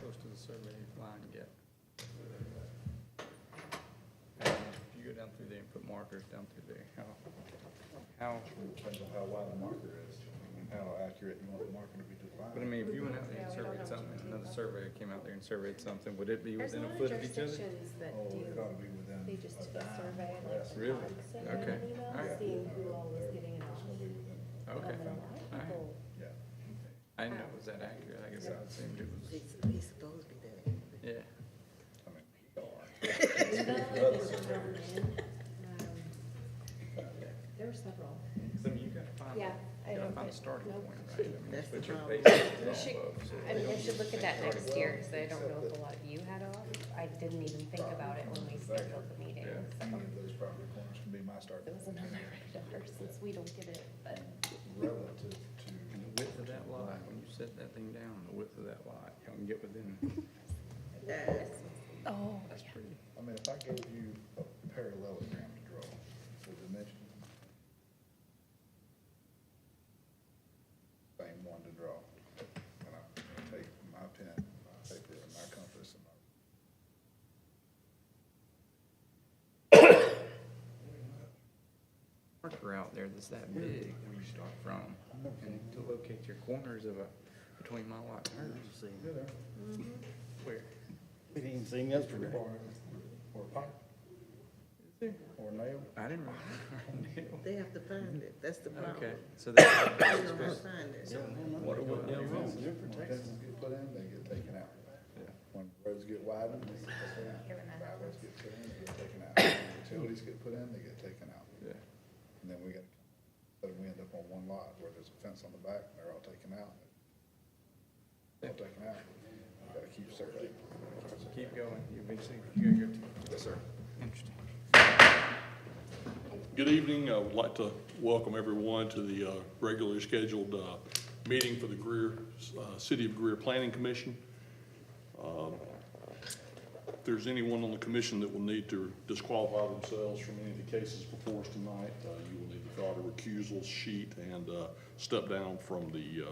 close to the survey line yet. If you go down through there and put markers down through there, how Depends on how wide the marker is and how accurate you want the marker to be defined. but I mean, if you went out there and surveyed something, and another surveyor came out there and surveyed something, would it be There's a within a lot foot of of each other? jurisdictions that Oh, do, it ought to be within they just a did a dime survey and less. like Really? sent Okay. an email Alright. seeing who all was getting it It's off. gonna be within, Okay. And a lot of Alright. people, yeah. I didn't know it was that accurate. I guess I assumed it was, He's supposed to be there. yeah. I mean, he are. there were several. So you gotta find, Yeah, I you gotta don't find a get- starting nope. point, right? I mean, That's what the your problem. base is We off should, of, so I mean, I should look at that next Well, year, because I don't know if except a lot of you had off. I didn't even think about it when we scheduled the meeting. Yeah. So Any of those property corners can be my start. it wasn't on my radar since we don't get it, but Relative to. and the width of that lot, when you set that thing down, the width of that lot, you can get within, oh, that's pretty. I mean, if I gave you a parallelogram to draw, the dimension, same one to draw. And I take my pen, my paper, and my compass, and my Marker out there that's that big where you start from, and to locate your corners of between my lot and hers. Where? We didn't even see yesterday. or pipe, or nail. I didn't remember. They have to find it, that's the problem. Okay, so that's, They don't know how to find it. what do we do? When fences get put in, they get taken out. Yeah. When roads get widened, they get taken out. Given that Driveways get put in, they get taken out. When utilities get put in, they get taken out. Yeah. And then we got, but we end up on one lot where there's a fence on the back, and they're all taken out. All taken out. We gotta keep surveying. Keep going, you eventually, you gotta go to. Yes, sir. Interesting. Good evening. I would like to welcome everyone to the regularly scheduled meeting for the City of Greer Planning Commission. If there's anyone on the commission that will need to disqualify themselves from any of the cases before us tonight, you will need to fill out a recusal sheet and step down from the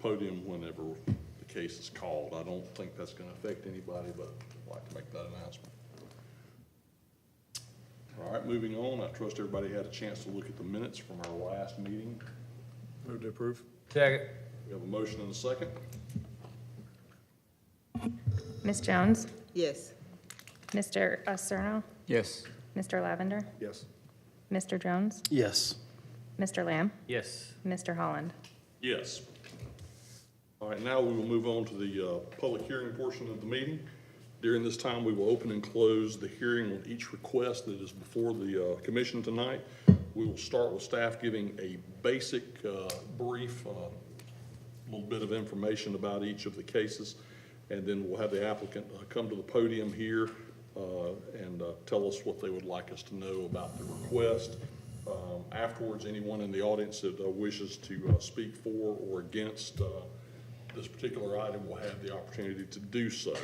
podium whenever the case is called. I don't think that's going to affect anybody, but I'd like to make that announcement. All right, moving on. I trust everybody had a chance to look at the minutes from our last meeting. Move to approve. Second. We have a motion and a second. Ms. Jones? Yes, Mr. Osorno? Yes. Mr. Lavender? Yes. Mr. Jones? Yes. Mr. Lamb? Yes. Mr. Holland? Yes. All right, now we will move on to the public hearing portion of the meeting. During this time, we will open and close the hearing on each request that is before the commission tonight. We will start with staff giving a basic, brief, little bit of information about each of the cases, and then we'll have the applicant come to the podium here and tell us what they would like us to know about the request. Afterwards, anyone in the audience that wishes to speak for or against this particular item will have the opportunity to do so.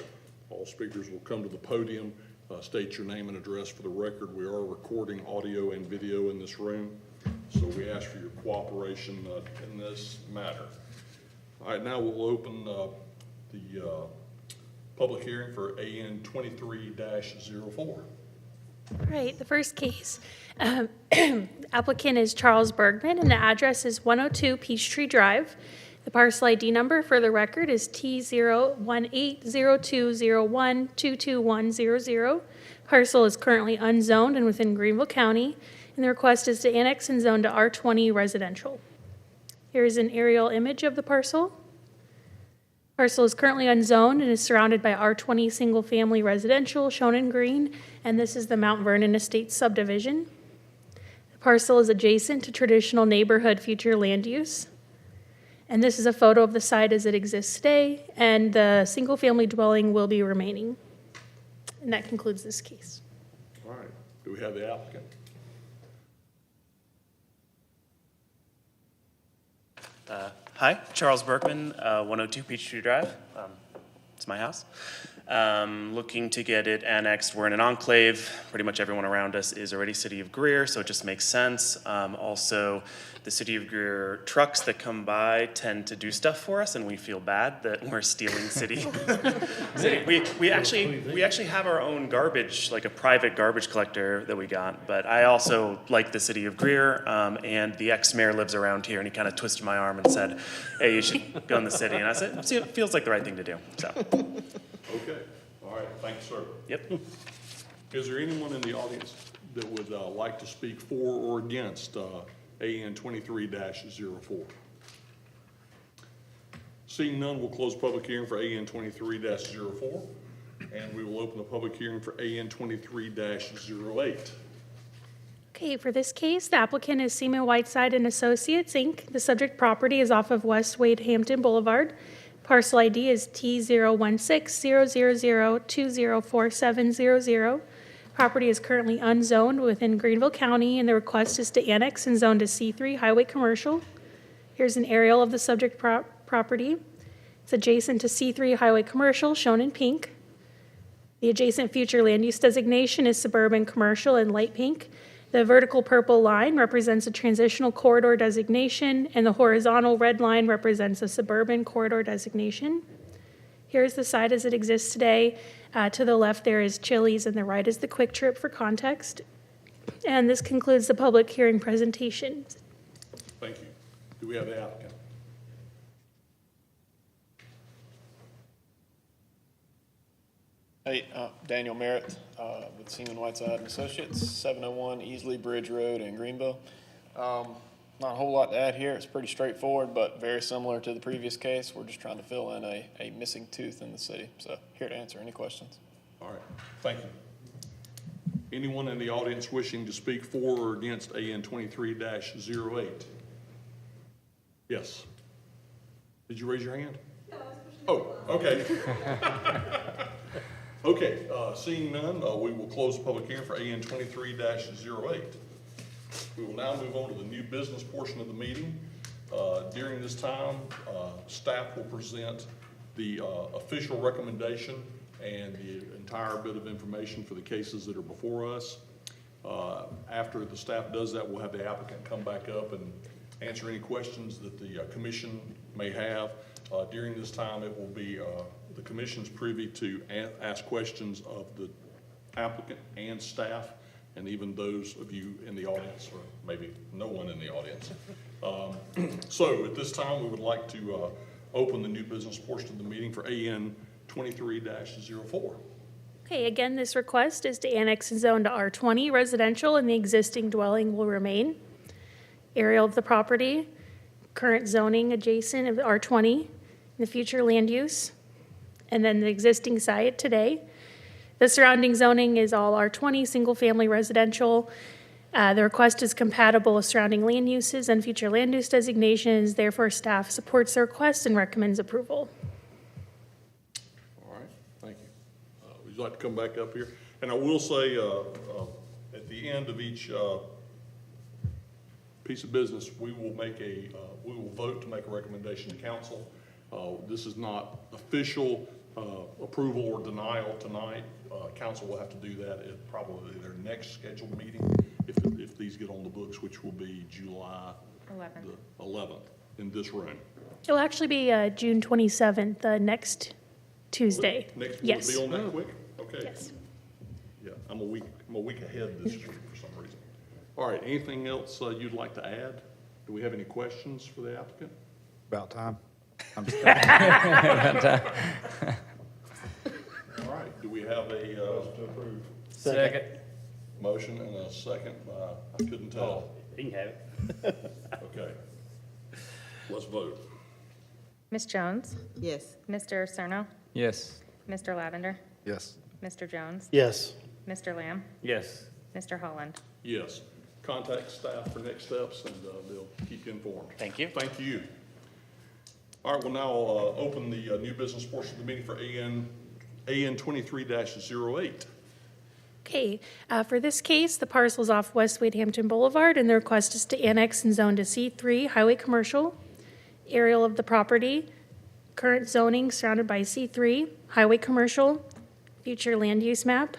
All speakers will come to the podium, state your name and address for the record. We are recording audio and video in this room, so we ask for your cooperation in this matter. All right, now we'll open the public hearing for AN 23-04. All right, the first case. Applicant is Charles Bergman, and the address is 102 Peachtree Drive. The parcel ID number for the record is T0180201222100. Parcel is currently unzoned and within Greenville County, and the request is to annex and zone to R20 residential. Here is an aerial image of the parcel. Parcel is currently unzoned and is surrounded by R20 single-family residential, shown in green, and this is the Mount Vernon Estates subdivision. The parcel is adjacent to traditional neighborhood future land use. And this is a photo of the site as it exists today, and the single-family dwelling will be remaining. And that concludes this case. All right, do we have the applicant? Hi, Charles Berkman, 102 Peachtree Drive. It's my house. Looking to get it annexed. We're in an enclave. Pretty much everyone around us is already City of Greer, so it just makes sense. Also, the city of Greer trucks that come by tend to do stuff for us, and we feel bad that we're stealing city. We actually have our own garbage, like a private garbage collector that we got. But I also like the city of Greer, and the ex-mayor lives around here, and he kind of twisted my arm and said, "Hey, you should go in the city." And I said, "See, it feels like the right thing to do." So, Okay, all right, thank you, sir. yep. Is there anyone in the audience that would like to speak for or against AN 23-04? Seeing none, we'll close public hearing for AN 23-04, and we will open the public hearing for AN 23-08. Okay, for this case, the applicant is Seaman Whiteside and Associates, Inc. The subject property is off of West Wade Hampton Boulevard. Parcel ID is T016-000-204700. Property is currently unzoned within Greenville County, and the request is to annex and zone to C3 Highway Commercial. Here's an aerial of the subject property. It's adjacent to C3 Highway Commercial, shown in pink. The adjacent future land use designation is Suburban Commercial in light pink. The vertical purple line represents a transitional corridor designation, and the horizontal red line represents a suburban corridor designation. Here's the site as it exists today. To the left there is Chili's, and the right is the Quick Trip for context. And this concludes the public hearing presentation. Thank you. Do we have the applicant? Hey, Daniel Merritt with Seaman Whiteside and Associates, 701 Easley Bridge Road in Greenville. Not a whole lot to add here. It's pretty straightforward, but very similar to the previous case. We're just trying to fill in a missing tooth in the city. So here to answer any questions. All right, thank you. Anyone in the audience wishing to speak for or against AN 23-08? Yes. Did you raise your hand? No, I was pushing. Oh, okay. Okay, seeing none, we will close the public hearing for AN 23-08. We will now move on to the new business portion of the meeting. During this time, staff will present the official recommendation and the entire bit of information for the cases that are before us. After the staff does that, we'll have the applicant come back up and answer any questions that the commission may have. During this time, it will be the commission's privy to ask questions of the applicant and staff, and even those of you in the audience, or maybe no one in the audience. So at this time, we would like to open the new business portion of the meeting for AN 23-04. Okay, again, this request is to annex and zone to R20 residential, and the existing dwelling will remain. Aerial of the property, current zoning adjacent of R20, the future land use, and then the existing site today. The surrounding zoning is all R20, single-family residential. The request is compatible with surrounding land uses and future land use designations. Therefore, staff supports the request and recommends approval. All right, thank you. Would you like to come back up here? And I will say, at the end of each piece of business, we will vote to make a recommendation to council. This is not official approval or denial tonight. Council will have to do that at probably their next scheduled meeting if these get on the books, which will be July 11th in this room. It will actually be June 27th, next Tuesday. Next, will yes. it be on that quick? Okay. Yes. Yeah, I'm a week ahead this year for some reason. All right, anything else you'd like to add? Do we have any questions for the applicant? About time. I'm just All right, do we have a to approve? Second. Motion and a second by, I couldn't tell. You can have it. Okay. Let's vote. Ms. Jones? Yes. Mr. Cerno? Yes. Mr. Lavender? Yes. Mr. Jones? Yes. Mr. Lamb? Yes. Mr. Holland? Yes. Contact staff for next steps and they'll keep you informed. Thank you. Thank you. All right, we'll now open the new business portion of the meeting for AN 23-08. Okay, for this case, the parcel is off West Wade Hampton Boulevard, and the request is to annex and zone to C3 Highway Commercial. Aerial of the property, current zoning surrounded by C3 Highway Commercial, future land use map.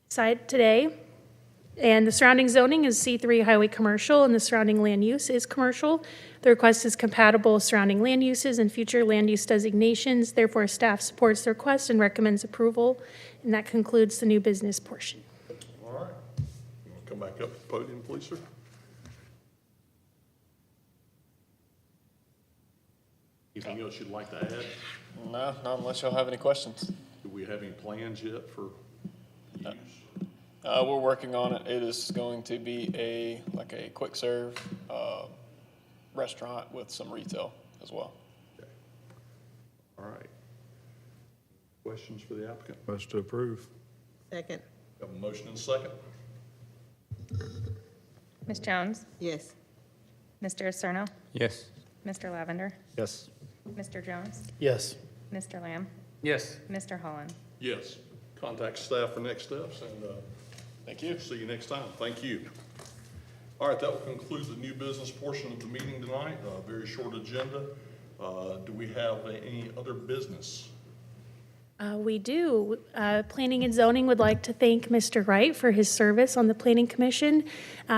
Site today, And the surrounding zoning is C3 highway commercial, and the surrounding land use is commercial. The request is compatible with surrounding land uses and future land use designations. Therefore, staff supports the request and recommends approval. And that concludes the new business portion. All right. You want to come back up to the podium, please, sir? Anything else you'd like to add? No, not unless y'all have any questions. Do we have any plans yet for use? We're working on it. It is going to be a quick serve, restaurant with some retail as well. Okay. All right. Questions for the applicant? Motion to approve. Second, Have a motion and a second? Ms. Jones? yes. Mr. Cerno? Yes. Mr. Lavender? Yes. Mr. Jones? Yes. Mr. Lamb? Yes. Mr. Holland? Yes. Contact staff for next steps, and Thank you. see you next time. Thank you. All right, that will conclude the new business portion of the meeting tonight. Very short agenda. Do we have any other business? We do. Planning and Zoning would like to thank Mr. Wright for his service on the Planning Commission.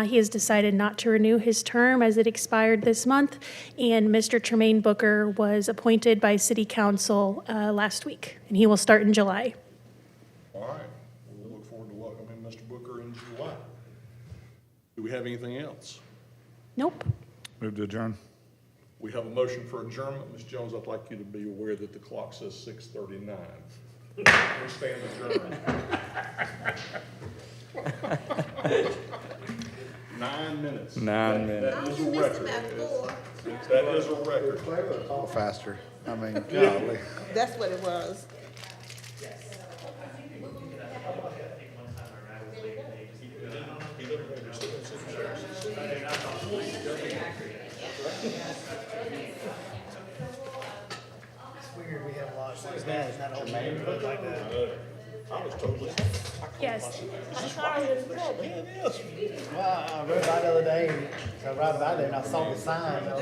He has decided not to renew his term as it expired this month, and Mr. Tremaine Booker was appointed by City Council last week, and he will start in July. All right, we'll look forward to welcoming Mr. Booker in July. Do we have anything else? Nope. Move to adjourn. We have a motion for adjournment. Ms. Jones, I'd like you to be aware that the clock says 6:39. We stand adjourned. 9 minutes. 9 minutes. That is a record. That is a record. All faster. I mean, golly. That's what it was. Weird, we have a lot of things now, it's not all made like that. I was totally. Yes. Well, I rode by the other day, so I rode by there and I saw the sign.